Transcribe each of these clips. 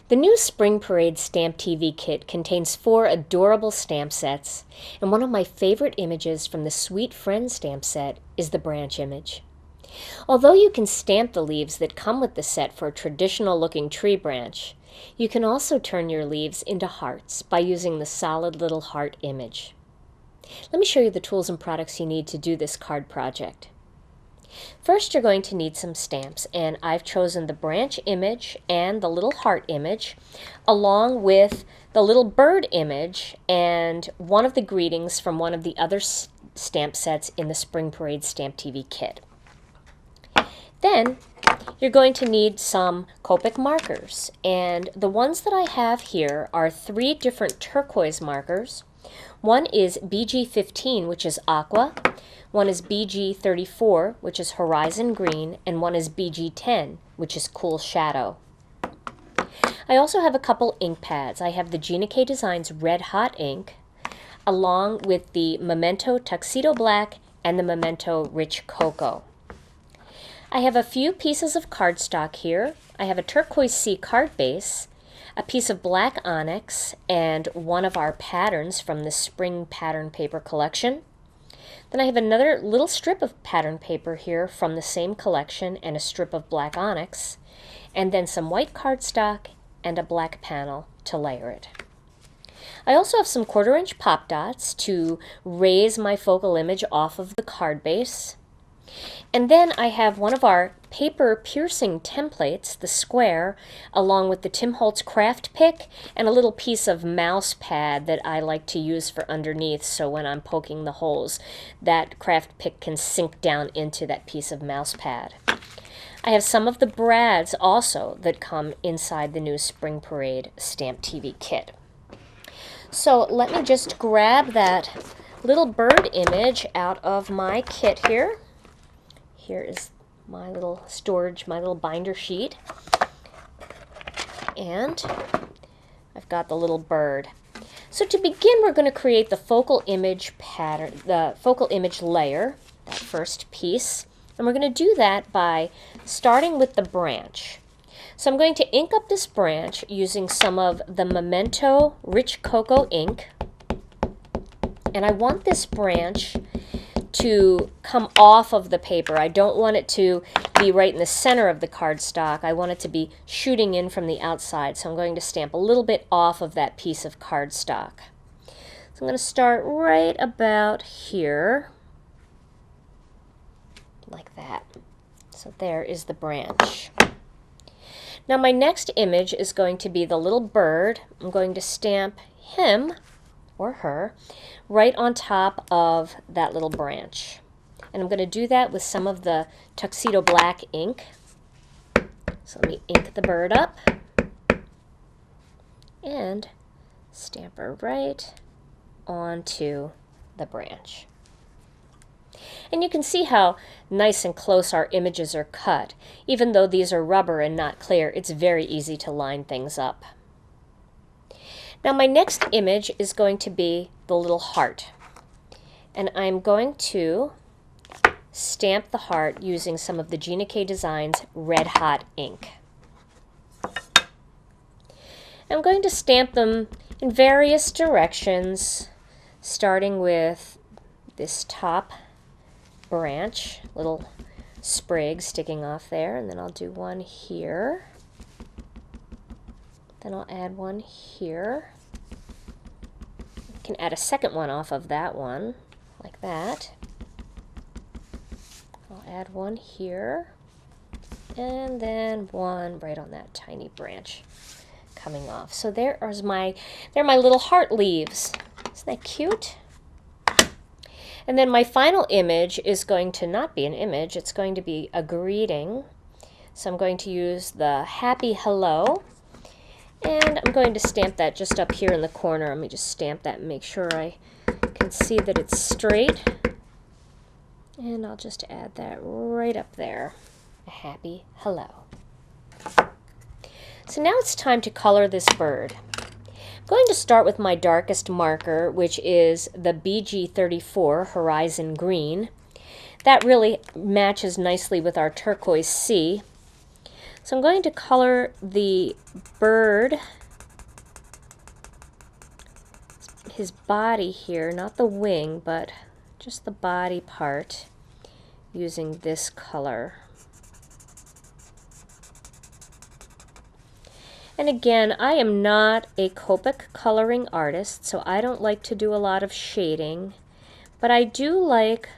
The new Spring Parade Stamp TV kit contains 4 adorable stamp sets, and one of my favorite images from the Sweet Friend stamp set is the branch image. Although you can stamp the leaves that come with the set for a traditional-looking tree branch, you can also turn your leaves into hearts by using the solid little heart image. Let me show you the tools and products you need to do this card project. First, you're going to need some stamps, and I've chosen the branch image and the little heart image, along with the little bird image and one of the greetings from one of the other stamp sets in the Spring Parade Stamp TV kit. Then, you're going to need some Copic markers, and the ones that I have here are 3 different turquoise markers. One is BG15, which is aqua. One is BG34, which is horizon green, and one is BG10, which is cool shadow. I also have a couple ink pads. I have the Gina Designs Red Hot ink, along with the Memento Tuxedo Black and the Memento Rich Cocoa. I have a few pieces of cardstock here. I have a turquoise sea card base, a piece of black onyx, and one of our patterns from the Spring Pattern Paper collection. Then I have another little strip of pattern paper here from the same collection and a strip of black onyx, and then some white cardstock and a black panel to layer it. I also have some 1/4-inch pop dots to raise my focal image off of the card base. And then I have one of our paper piercing templates, the square, along with the Tim Holtz craft pick and a little piece of mouse pad that I like to use for underneath, so when I'm poking the holes, that craft pick can sink down into that piece of mouse pad. I have some of the brads also that come inside the new Spring Parade Stamp TV kit. So let me just grab that little bird image out of my kit here. Here is my little storage, my little binder sheet. And I've got the little bird. So to begin, we're going to create the focal image pattern, the focal image layer, that first piece. And we're going to do that by starting with the branch. So I'm going to ink up this branch using some of the Memento Rich Cocoa ink. And I want this branch to come off of the paper. I don't want it to be right in the center of the cardstock. I want it to be shooting in from the outside. So I'm going to stamp a little bit off of that piece of cardstock. So I'm going to start right about here, like that. So there is the branch. Now my next image is going to be the little bird. I'm going to stamp him or her right on top of that little branch. And I'm going to do that with some of the Tuxedo Black ink. So let me ink the bird up and stamp her right onto the branch. And you can see how nice and close our images are cut. Even though these are rubber and not clear, it's very easy to line things up. Now my next image is going to be the little heart. And I'm going to stamp the heart using some of the Gina Designs Red Hot ink. I'm going to stamp them in various directions, starting with this top branch, little sprig sticking off there, and then I'll do one here. Then I'll add one here. Can add a second one off of that one, like that. I'll add one here, and then one right on that tiny branch coming off. So they're my little heart leaves. Isn't that cute? And then my final image is going to not be an image, it's going to be a greeting. So I'm going to use the happy hello. And I'm going to stamp that just up here in the corner. Let me just stamp that and make sure I can see that it's straight. And I'll just add that right up there. A happy hello. So now it's time to color this bird. I'm going to start with my darkest marker, which is the BG34 Horizon Green. That really matches nicely with our turquoise sea. So I'm going to color the bird, his body here, not the wing, but just the body part, using this color. And again, I am not a Copic coloring artist, so I don't like to do a lot of shading, but I do like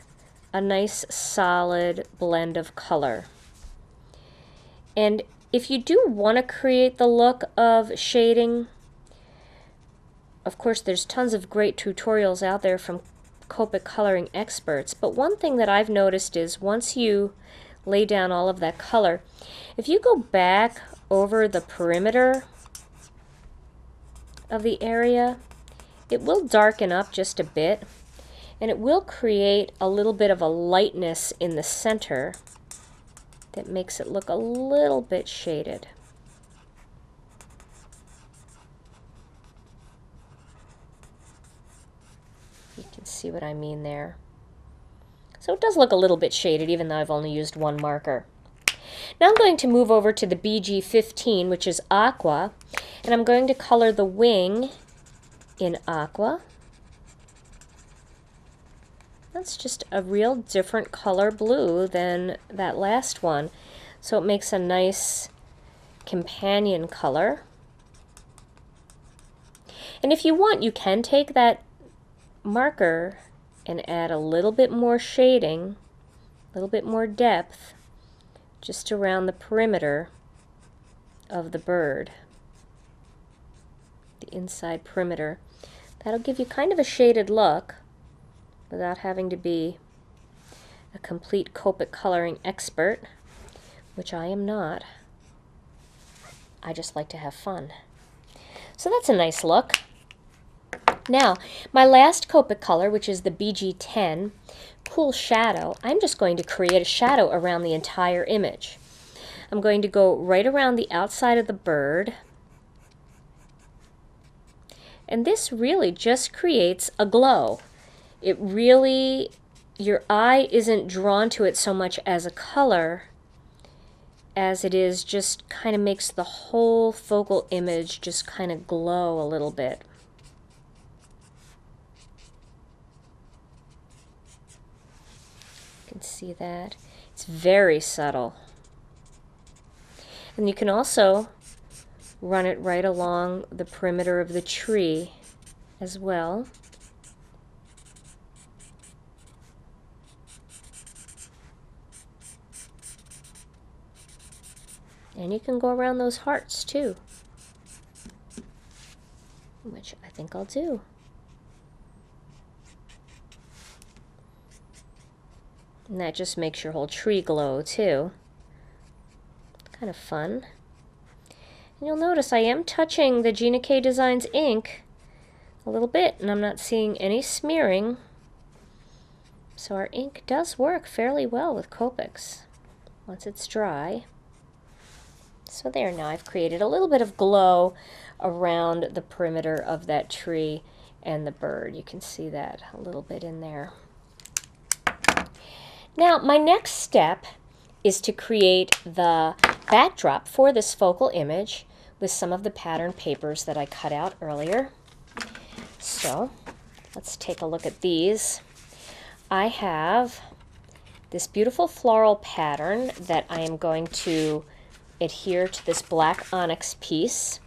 a nice solid blend of color. And if you do want to create the look of shading, of course there's tons of great tutorials out there from Copic coloring experts, but one thing that I've noticed is once you lay down all of that color, if you go back over the perimeter of the area, it will darken up just a bit, and it will create a little bit of a lightness in the center that makes it look a little bit shaded. You can see what I mean there. So it does look a little bit shaded even though I've only used one marker. Now I'm going to move over to the BG15, which is aqua, and I'm going to color the wing in aqua. That's just a real different color blue than that last one, so it makes a nice companion color. And if you want, you can take that marker and add a little bit more shading, a little bit more depth, just around the perimeter of the bird, the inside perimeter. That'll give you kind of a shaded look without having to be a complete Copic coloring expert, which I am not. I just like to have fun. So that's a nice look. Now, my last Copic color, which is the BG10, Cool Shadow, I'm just going to create a shadow around the entire image. I'm going to go right around the outside of the bird, and this really just creates a glow. It really, your eye isn't drawn to it so much as a color as it is just kind of makes the whole focal image just kind of glow a little bit. You can see that. It's very subtle. And you can also run it right along the perimeter of the tree as well. And you can go around those hearts too, which I think I'll do. And that just makes your whole tree glow too. Kind of fun. And you'll notice I am touching the Gina K Designs ink a little bit, and I'm not seeing any smearing. So our ink does work fairly well with Copics once it's dry. So there, now I've created a little bit of glow around the perimeter of that tree and the bird. You can see that a little bit in there. Now, my next step is to create the backdrop for this focal image with some of the pattern papers that I cut out earlier. So, let's take a look at these. I have this beautiful floral pattern that I am going to adhere to this black onyx piece.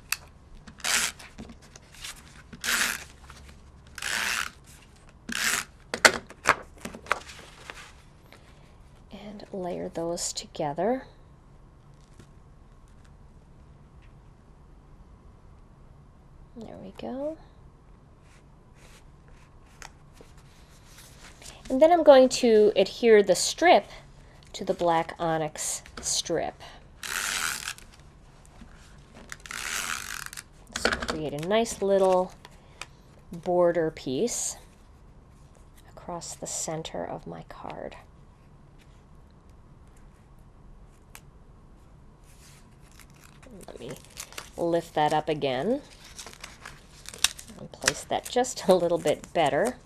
And layer those together. There we go. And then I'm going to adhere the strip to the black onyx strip. So create a nice little border piece across the center of my card. Let me lift that up again and place that just a little bit better.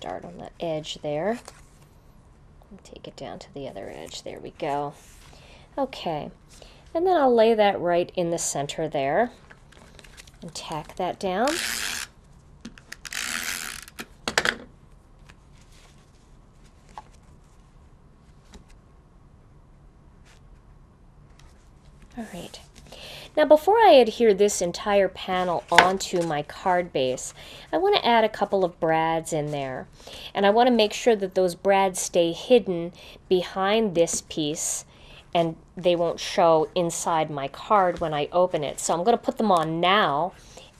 start on the edge there. And take it down to the other edge. There we go. Okay, and then I'll lay that right in the center there and tack that down. All right. Now before I adhere this entire panel onto my card base, I want to add a couple of brads in there. And I want to make sure that those brads stay hidden behind this piece and they won't show inside my card when I open it. So I'm going to put them on now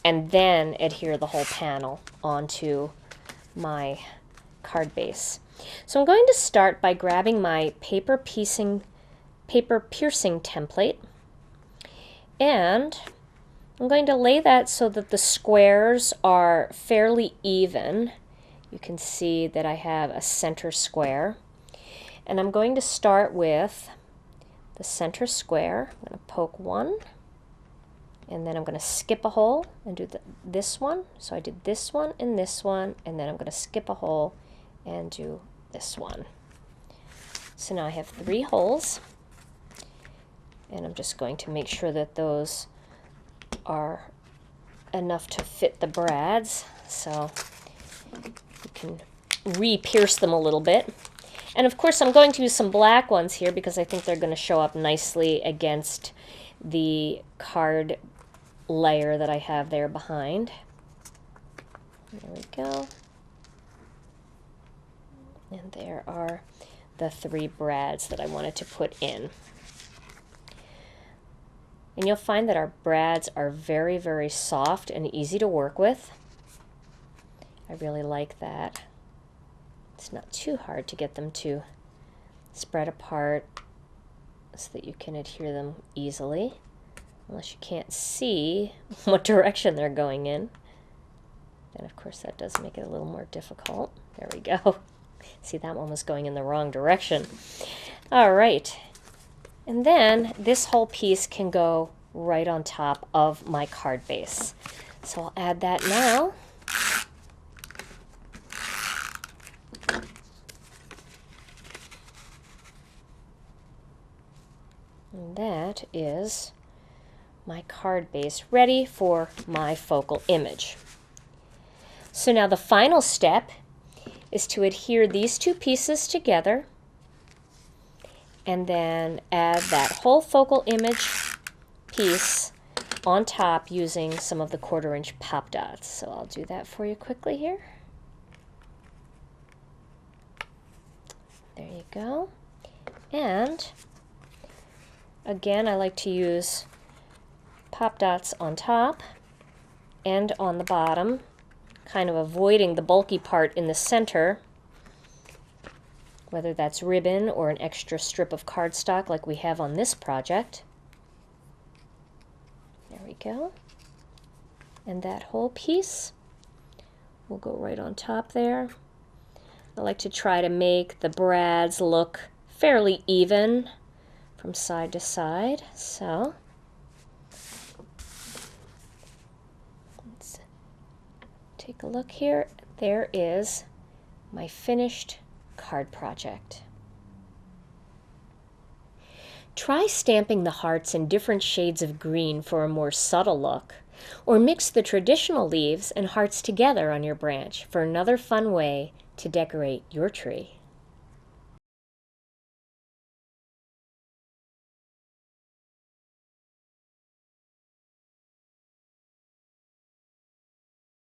and then adhere the whole panel onto my card base. So I'm going to start by grabbing my paper piercing template. And I'm going to lay that so that the squares are fairly even. You can see that I have a center square. And I'm going to start with the center square. I'm going to poke one, and then I'm going to skip a hole and do this one. So I did this one, and then I'm going to skip a hole and do this one. So now I have 3 holes. And I'm just going to make sure that those are enough to fit the brads, so you can re-pierce them a little bit. And of course I'm going to use some black ones here because I think they're going to show up nicely against the card layer that I have there behind. There we go. And there are the 3 brads that I wanted to put in. And you'll find that our brads are very, very soft and easy to work with. I really like that. It's not too hard to get them to spread apart so that you can adhere them easily, unless you can't see what direction they're going in. Then of course that does make it a little more difficult. There we go. See, that one was going in the wrong direction. All right. And then this whole piece can go right on top of my card base. So I'll add that now. And that is my card base ready for my focal image. So now the final step is to adhere these 2 pieces together and then add that whole focal image piece on top using some of the 1/4 inch pop dots. So I'll do that for you quickly here. There you go. And again, I like to use pop dots on top and on the bottom, kind of avoiding the bulky part in the center, whether that's ribbon or an extra strip of cardstock like we have on this project. There we go. And that whole piece will go right on top there. I like to try to make the brads look fairly even from side to side. So let's take a look here. There is my finished card project. Try stamping the hearts in different shades of green for a more subtle look, or mix the traditional leaves and hearts together on your branch for another fun way to decorate your tree.